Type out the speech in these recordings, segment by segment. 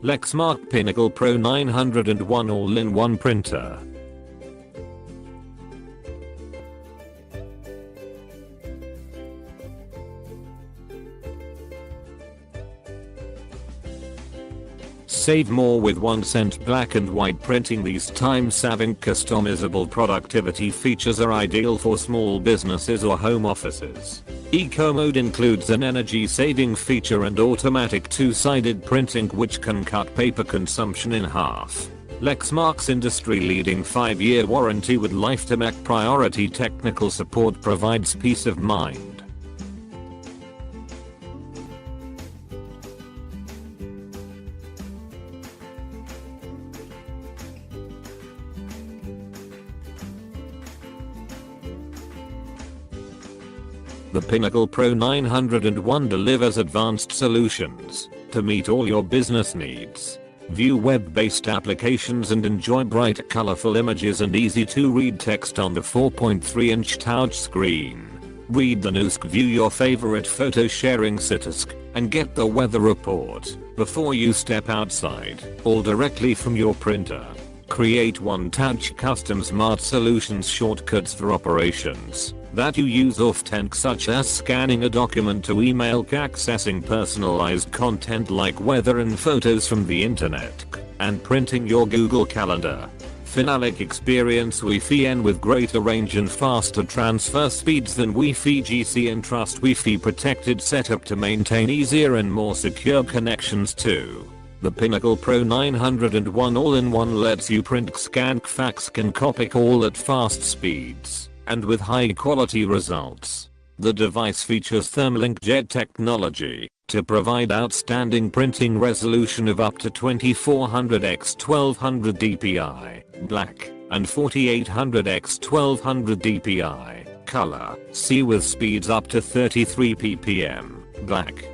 Lexmark Pinnacle Pro 901 all-in-one printer. Save more with 1 cent black and white printing. These time-saving customizable productivity features are ideal for small businesses or home offices. Eco mode includes an energy-saving feature and automatic two-sided printing which can cut paper consumption in half. Lexmark's industry-leading 5-year warranty with lifetimec priority technical support provides peace of mind. The Pinnacle Pro 901 delivers advanced solutions to meet all your business needs. View web-based applications and enjoy bright, colorful images and easy-to-read text on the 4.3-inch touch screen. Read the news, view your favorite photo sharing sites, and get the weather report before you step outside, all directly from your printer. Create one-touch custom smart solutions shortcuts for operations that you use often, such as scanning a document to email, accessing personalized content like weather and photos from the internet, and printing your Google Calendar. Pinnacle experience Wi-Fi N with greater range and faster transfer speeds than Wi-Fi GC, and trust Wi-Fi protected setup to maintain easier and more secure connections too. The Pinnacle Pro 901 all-in-one lets you print, scan, fax and copy all at fast speeds and with high quality results. The device features thermal inkjet technology to provide outstanding printing resolution of up to 2400 x 1200 dpi black and 4800 x 1200 dpi color. See with speeds up to 33 ppm black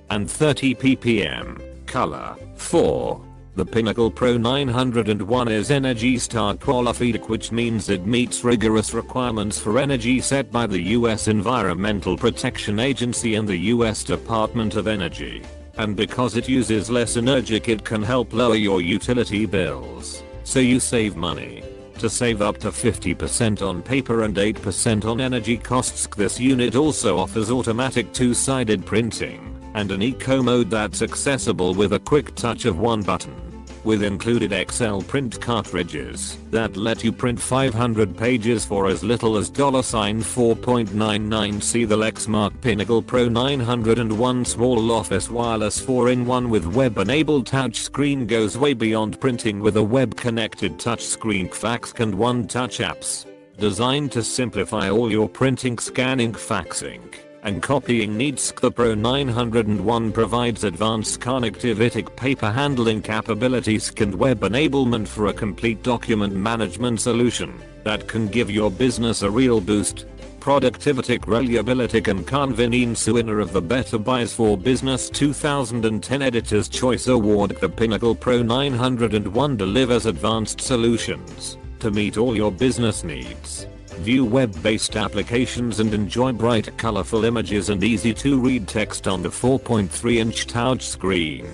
and 30 ppm color. 4. The Pinnacle Pro 901 is Energy Star qualified, which means it meets rigorous requirements for energy set by the US Environmental Protection Agency and the US Department of Energy. And because it uses less energy, it can help lower your utility bills, so you save money. To save up to 50% on paper and 8% on energy costs, this unit also offers automatic two-sided printing and an eco mode that's accessible with a quick touch of one button. With included XL print cartridges that let you print 500 pages for as little as $4.99. See the Lexmark Pinnacle Pro 901 small office wireless 4-in-1 with web-enabled touchscreen goes way beyond printing with a web-connected touchscreen, fax and one-touch apps designed to simplify all your printing, scanning, faxing and copying needs. The Pro 901 provides advanced connectivity, paper handling capabilities and web enablement for a complete document management solution that can give your business a real boost. Productivity, reliability and convenience. Winner of the Better Buys for Business 2010 Editor's Choice Award. The Pinnacle Pro 901 delivers advanced solutions to meet all your business needs. View web-based applications and enjoy bright, colorful images and easy-to-read text on the 4.3-inch touch screen.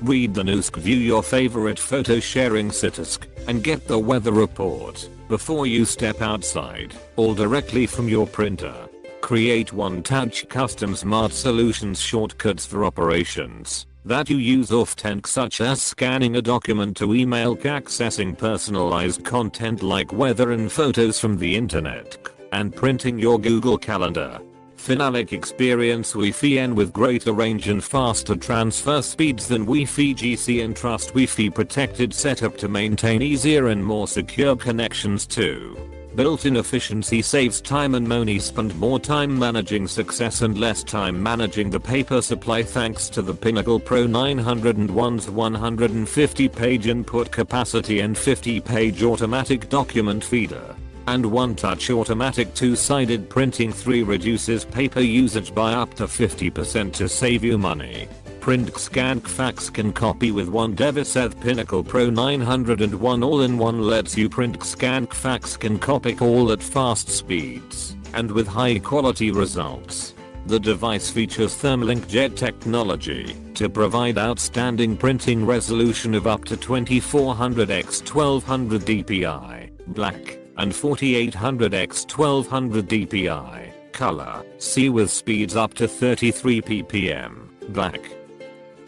Read the news, view your favorite photo sharing sites, and get the weather report before you step outside, all directly from your printer. Create one-touch custom smart solutions shortcuts for operations that you use often, such as scanning a document to email, accessing personalized content like weather and photos from the internet, and printing your Google Calendar. Pinnacle experience Wi-Fi N with greater range and faster transfer speeds than Wi-Fi GC, and trust Wi-Fi protected setup to maintain easier and more secure connections too. Built-in efficiency saves time and money. Spend more time managing success and less time managing the paper supply thanks to the Pinnacle Pro 901's 150-page input capacity and 50-page automatic document feeder and one-touch automatic two-sided printing. 3. Reduces paper usage by up to 50% to save you money. Print, scan, fax can copy with one device. The Pinnacle Pro 901 all-in-one lets you print, scan, fax can copy all at fast speeds and with high quality results. The device features thermal inkjet technology to provide outstanding printing resolution of up to 2400 x 1200 dpi, black, and 4800 x 1200 dpi, color, C with speeds up to 33 ppm, black,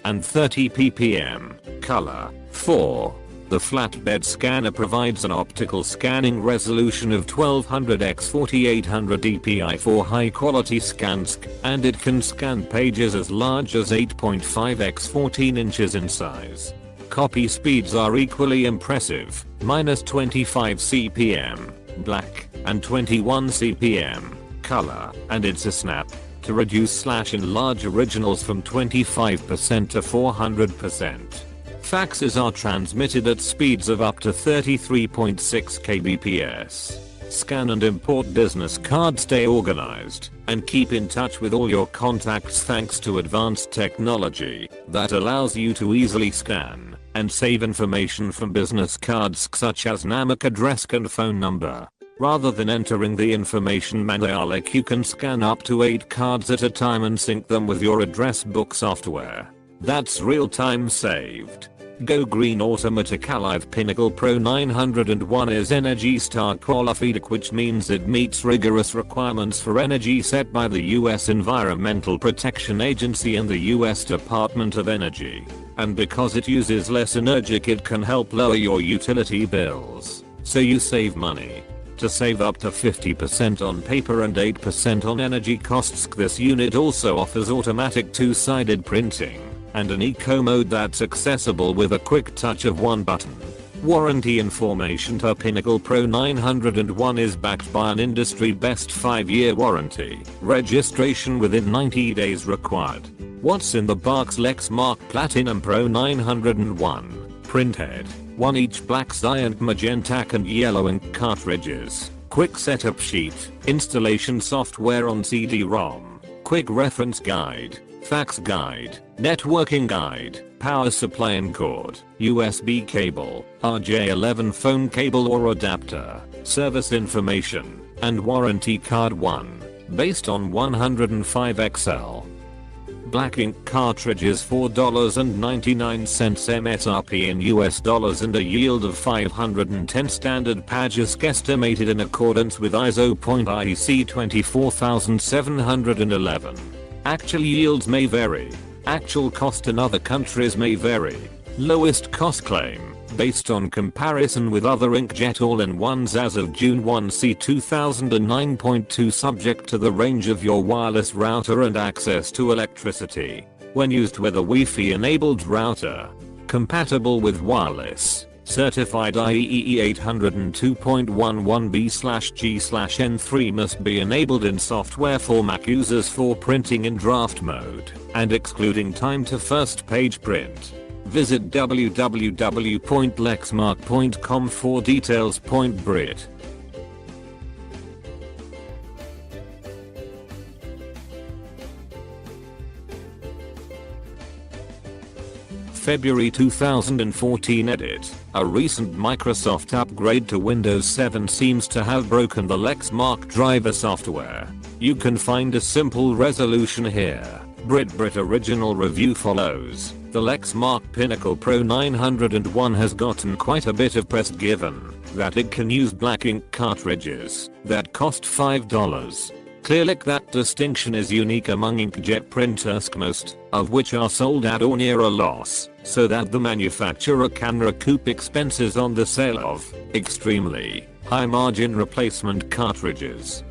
and 30 ppm, color. 4. The flatbed scanner provides an optical scanning resolution of 1200 x 4800 dpi for high quality scans, and it can scan pages as large as 8.5 x 14 inches in size. Copy speeds are equally impressive, -25 cpm, black, and 21 cpm, color, and it's a snap to reduce/enlarge originals from 25% to 400%. Faxes are transmitted at speeds of up to 33.6 kbps. Scan and import business cards, stay organized, and keep in touch with all your contacts thanks to advanced technology that allows you to easily scan and save information from business cards such as name, address and phone number. Rather than entering the information manually, you can scan up to 8 cards at a time and sync them with your address book software. That's real time saved. Go green automatic. Alive Pinnacle Pro 901 is Energy Star qualified, which means it meets rigorous requirements for energy set by the US Environmental Protection Agency and the US Department of Energy. And because it uses less energy, it can help lower your utility bills, so you save money. To save up to 50% on paper and 8% on energy costs, this unit also offers automatic two-sided printing and an eco mode that's accessible with a quick touch of one button. Warranty information. The Pinnacle Pro 901 is backed by an industry best 5-year warranty. Registration within 90 days required. What's in the box? Lexmark Platinum Pro 901. Printhead. 1 each black, cyan, magenta and yellow ink cartridges. Quick setup sheet. Installation software on CD-ROM. Quick reference guide. Fax guide. Networking guide. Power supply and cord. USB cable. RJ11 phone cable or adapter. Service information. And warranty card 1. Based on 105XL. Black ink cartridges $4.99 MSRP in US dollars and a yield of 510 standard pages estimated in accordance with ISO.IEC 24711. Actual yields may vary. Actual cost in other countries may vary. Lowest cost claim, based on comparison with other inkjet all-in-ones as of June 1 C 2009.2, subject to the range of your wireless router and access to electricity. When used with a Wi-Fi enabled router. Compatible with wireless. Certified IEEE 802.11b/G/N3 must be enabled in software for Mac users for printing in draft mode and excluding time to first page print. Visit www.lexmark.com for details. Brit. February 2014 edit. A recent Microsoft upgrade to Windows 7 seems to have broken the Lexmark driver software. You can find a simple resolution here. Brit original review follows. The Lexmark Pinnacle Pro 901 has gotten quite a bit of press given that it can use black ink cartridges that cost $5. Clearly that distinction is unique among inkjet printers, most of which are sold at or near a loss, so that the manufacturer can recoup expenses on the sale of extremely high margin replacement cartridges.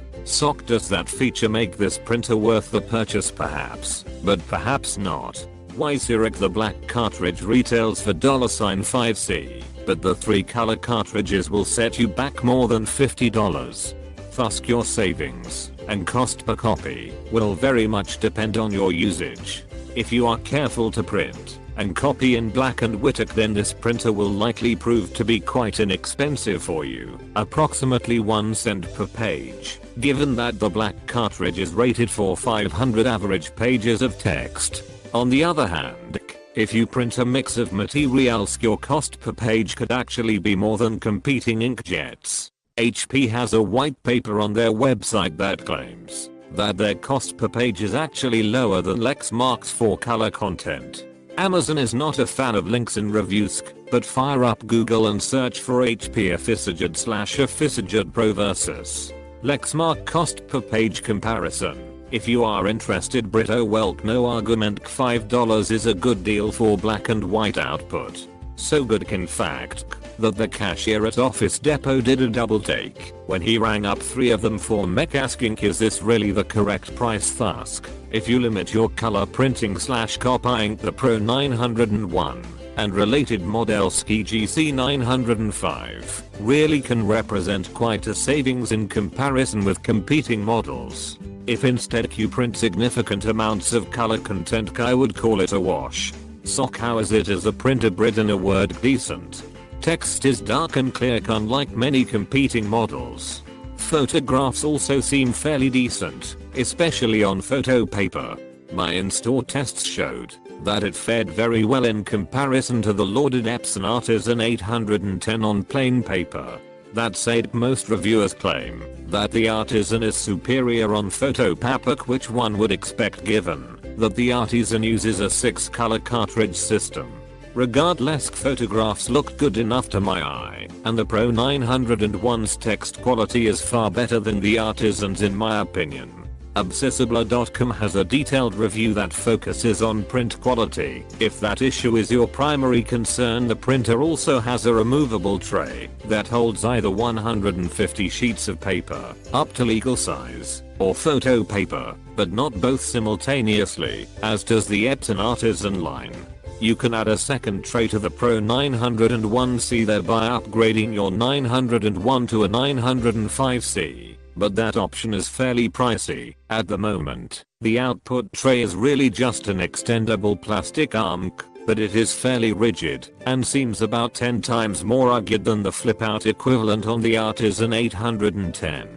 Does that feature make this printer worth the purchase? Perhaps, but perhaps not. Why Zurich? The black cartridge retails for $5C, but the 3 color cartridges will set you back more than $50. Thus your savings and cost per copy will very much depend on your usage. If you are careful to print and copy in black and white, then this printer will likely prove to be quite inexpensive for you, approximately 1 cent per page, given that the black cartridge is rated for 500 average pages of text. On the other hand, if you print a mix of materials, your cost per page could actually be more than competing inkjets. HP has a white paper on their website that claims that their cost per page is actually lower than Lexmark's 4-color content. Amazon is not a fan of links in reviews, but fire up Google and search for HP Efficient Pro versus Lexmark cost per page comparison. If you are interested, Brito Welk no argument $5 is a good deal for black and white output. So good in fact that the cashier at Office Depot did a double take when he rang up 3 of them for mech asking, is this really the correct price? Thus, if you limit your color printing/copying, the Pro 901 and related models GC 905 really can represent quite a savings in comparison with competing models. If instead you print significant amounts of color content, I would call it a wash. So how is it as a printer? In a word, decent. Text is dark and clear unlike many competing models. Photographs also seem fairly decent, especially on photo paper. My in-store tests showed that it fared very well in comparison to the lauded Epson Artisan 810 on plain paper. That said, most reviewers claim that the Artisan is superior on photo paper, which one would expect given that the Artisan uses a 6-color cartridge system. Regardless, photographs look good enough to my eye, and the Pro 901's text quality is far better than the Artisan's in my opinion. Obsessibler.com has a detailed review that focuses on print quality. If that issue is your primary concern, the printer also has a removable tray that holds either 150 sheets of paper, up to legal size, or photo paper, but not both simultaneously, as does the Epson Artisan line. You can add a second tray to the Pro 901C, thereby upgrading your 901 to a 905C. But that option is fairly pricey. At the moment, the output tray is really just an extendable plastic arm, but it is fairly rigid and seems about 10 times more rugged than the flip-out equivalent on the Artisan 810.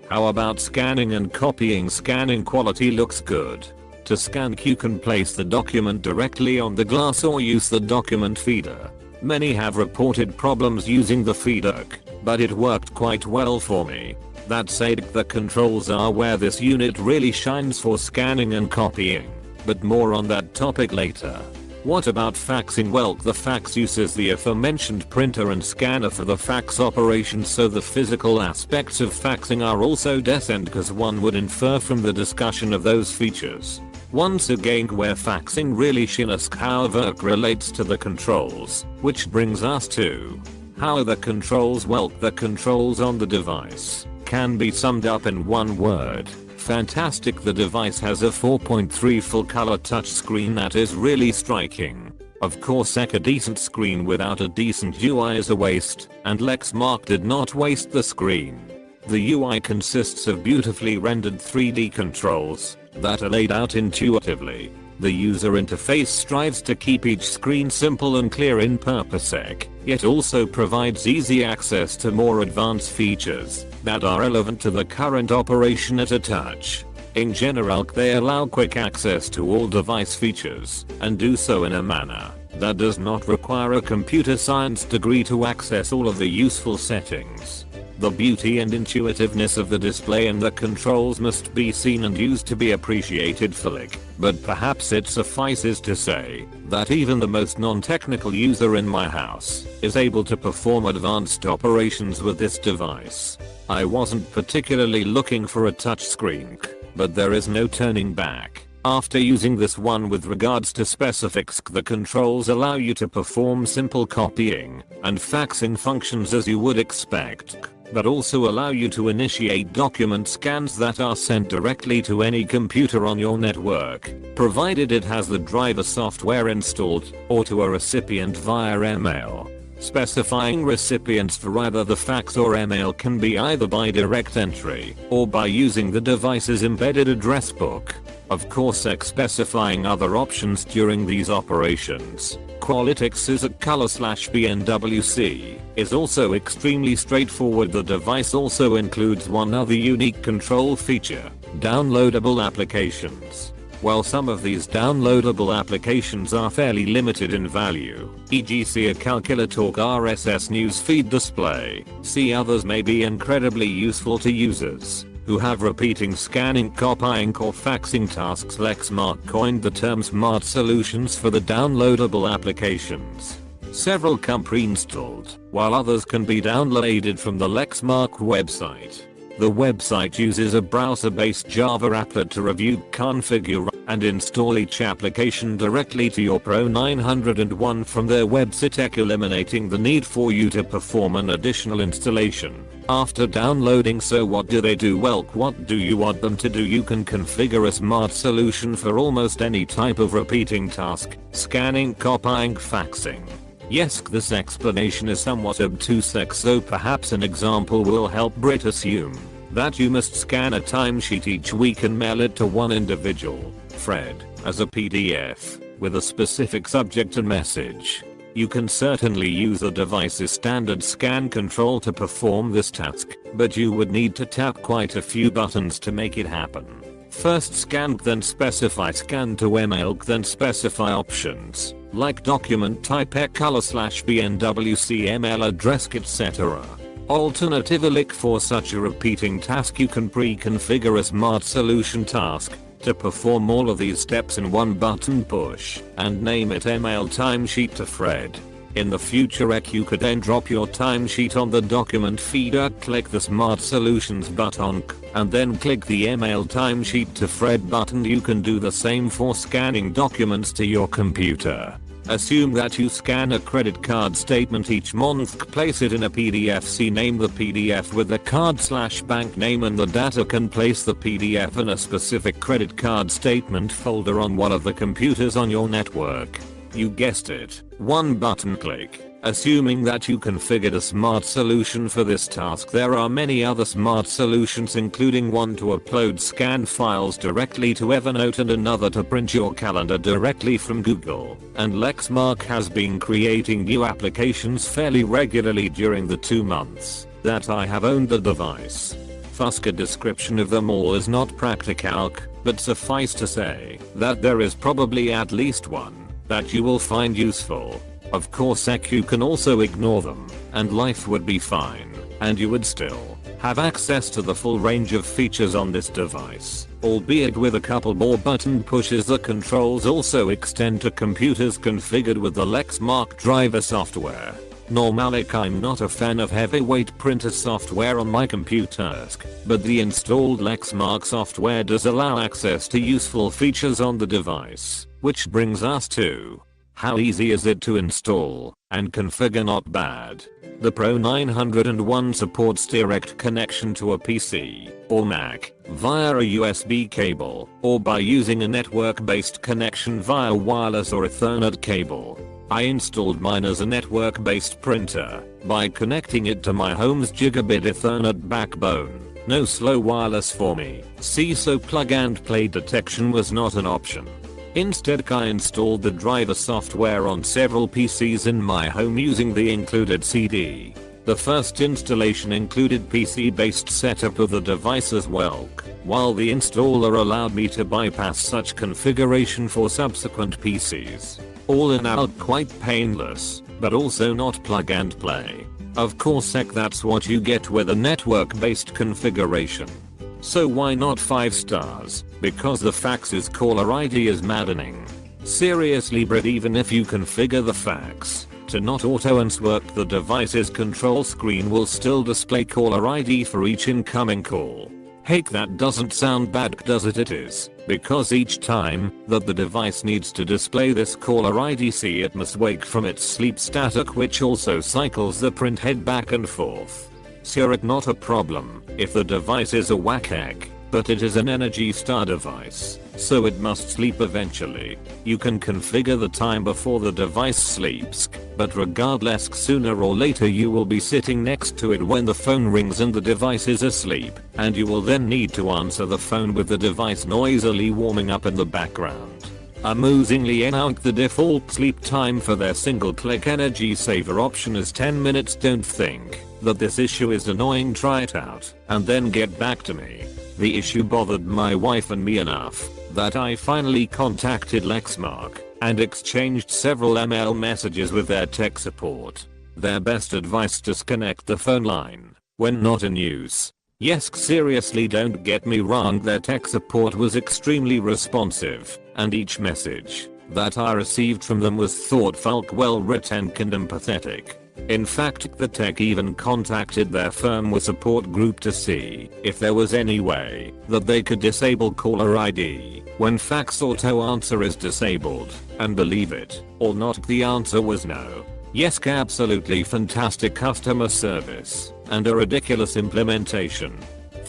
How about scanning and copying? Scanning quality looks good. To scan, you can place the document directly on the glass or use the document feeder. Many have reported problems using the feeder, but it worked quite well for me. That said, the controls are where this unit really shines for scanning and copying, but more on that topic later. What about faxing? Well, the fax uses the aforementioned printer and scanner for the fax operation, so the physical aspects of faxing are also decent, because one would infer from the discussion of those features. Once again, where faxing really shines, however, relates to the controls, which brings us to how are the controls? Well, the controls on the device can be summed up in one word: fantastic. The device has a 4.3 full color touchscreen that is really striking. Of course, a decent screen without a decent UI is a waste, and Lexmark did not waste the screen. The UI consists of beautifully rendered 3D controls that are laid out intuitively. The user interface strives to keep each screen simple and clear in purposec, yet also provides easy access to more advanced features that are relevant to the current operation at a touch. In general, they allow quick access to all device features, and do so in a manner that does not require a computer science degree to access all of the useful settings. The beauty and intuitiveness of the display and the controls must be seen and used to be appreciated fully, but perhaps it suffices to say that even the most non-technical user in my house is able to perform advanced operations with this device. I wasn't particularly looking for a touchscreen, but there is no turning back. After using this one, with regards to specifics, the controls allow you to perform simple copying and faxing functions as you would expect, but also allow you to initiate document scans that are sent directly to any computer on your network, provided it has the driver software installed, or to a recipient via email. Specifying recipients for either the fax or email can be either by direct entry or by using the device's embedded address book. Of course, specifying other options during these operations. Qualitix is at color/BNWC is also extremely straightforward. The device also includes one other unique control feature: downloadable applications. While some of these downloadable applications are fairly limited in value, e.g. a calculator or RSS newsfeed display, others may be incredibly useful to users who have repeating scanning, copying or faxing tasks. Lexmark coined the term smart solutions for the downloadable applications. Several come pre-installed, while others can be downloaded from the Lexmark website. The website uses a browser-based Java applet to review, configure, and install each application directly to your Pro 901 from their website, eliminating the need for you to perform an additional installation after downloading. So what do they do? Well, what do you want them to do? You can configure a smart solution for almost any type of repeating task: scanning, copying, faxing. Yes, this explanation is somewhat obtuse, so perhaps an example will help. Brit, assume that you must scan a timesheet each week and mail it to one individual, Fred, as a PDF, with a specific subject and message. You can certainly use the device's standard scan control to perform this task, but you would need to tap quite a few buttons to make it happen. First scan, then specify scan to email, then specify options like document type, color, /BNWC, email address, etc. Alternatively, for such a repeating task, you can pre-configure a smart solution task to perform all of these steps in one button push and name it email timesheet to Fred. In the future, you could then drop your timesheet on the document feeder, click the Smart Solutions button, and then click the Email Timesheet to Fred button. You can do the same for scanning documents to your computer. Assume that you scan a credit card statement each month, place it in a PDF, name the PDF with the card/bank name, and the data can place the PDF in a specific credit card statement folder on one of the computers on your network. You guessed it, one button click. Assuming that you configured a smart solution for this task, there are many other smart solutions, including one to upload scanned files directly to Evernote and another to print your calendar directly from Google. And Lexmark has been creating new applications fairly regularly during the 2 months that I have owned the device. Thus, a description of them all is not practical, but suffice to say that there is probably at least one that you will find useful. Of course, you can also ignore them, and life would be fine, and you would still have access to the full range of features on this device, albeit with a couple more button pushes. The controls also extend to computers configured with the Lexmark driver software. Normally, I'm not a fan of heavyweight printer software on my computers, but the installed Lexmark software does allow access to useful features on the device, which brings us to how easy is it to install and configure? Not bad. The Pro 901 supports direct connection to a PC or Mac via a USB cable, or by using a network-based connection via wireless or Ethernet cable. I installed mine as a network-based printer by connecting it to my home's gigabit Ethernet backbone. No slow wireless for me, so plug and play detection was not an option. Instead, I installed the driver software on several PCs in my home using the included CD. The first installation included PC-based setup of the device as well, while the installer allowed me to bypass such configuration for subsequent PCs. All in all, quite painless, but also not plug and play. Of course, that's what you get with a network-based configuration. So why not 5 stars? Because the fax's caller ID is maddening. Seriously, Brit, even if you configure the fax to not auto-insert, the device's control screen will still display caller ID for each incoming call. Heck, that doesn't sound bad, does it? It is, because each time that the device needs to display this caller ID, it must wake from its sleep static, which also cycles the print head back and forth. So it's not a problem if the device is a whack, but it is an Energy Star device, so it must sleep eventually. You can configure the time before the device sleeps, but regardless, sooner or later you will be sitting next to it when the phone rings and the device is asleep, and you will then need to answer the phone with the device noisily warming up in the background. Amusingly enough, the default sleep time for their single-click energy saver option is 10 minutes. Don't think that this issue is annoying. Try it out and then get back to me. The issue bothered my wife and me enough that I finally contacted Lexmark and exchanged several email messages with their tech support. Their best advice: disconnect the phone line when not in use. Yes, seriously, don't get me wrong, their tech support was extremely responsive, and each message that I received from them was thoughtful, well written and empathetic. In fact, the tech even contacted their firmware support group to see if there was any way that they could disable caller ID when fax auto answer is disabled, and believe it or not, the answer was no. Yes, absolutely fantastic customer service and a ridiculous implementation.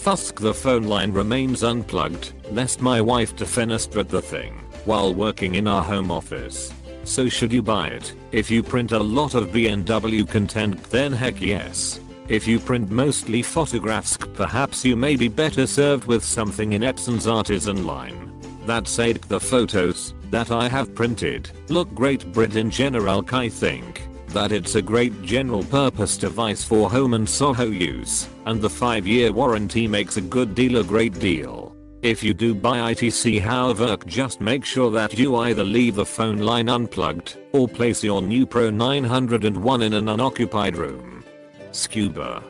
Thus the phone line remains unplugged lest my wife defenestrate the thing while working in our home office. So should you buy it? If you print a lot of B&W content, then heck yes. If you print mostly photographs, perhaps you may be better served with something in Epson's Artisan line. That said, the photos that I have printed look great. But in general, I think that it's a great general purpose device for home and Soho use, and the 5-year warranty makes a good deal a great deal. If you do buy ITC, however, just make sure that you either leave the phone line unplugged or place your new Pro 901 in an unoccupied room. Scuba.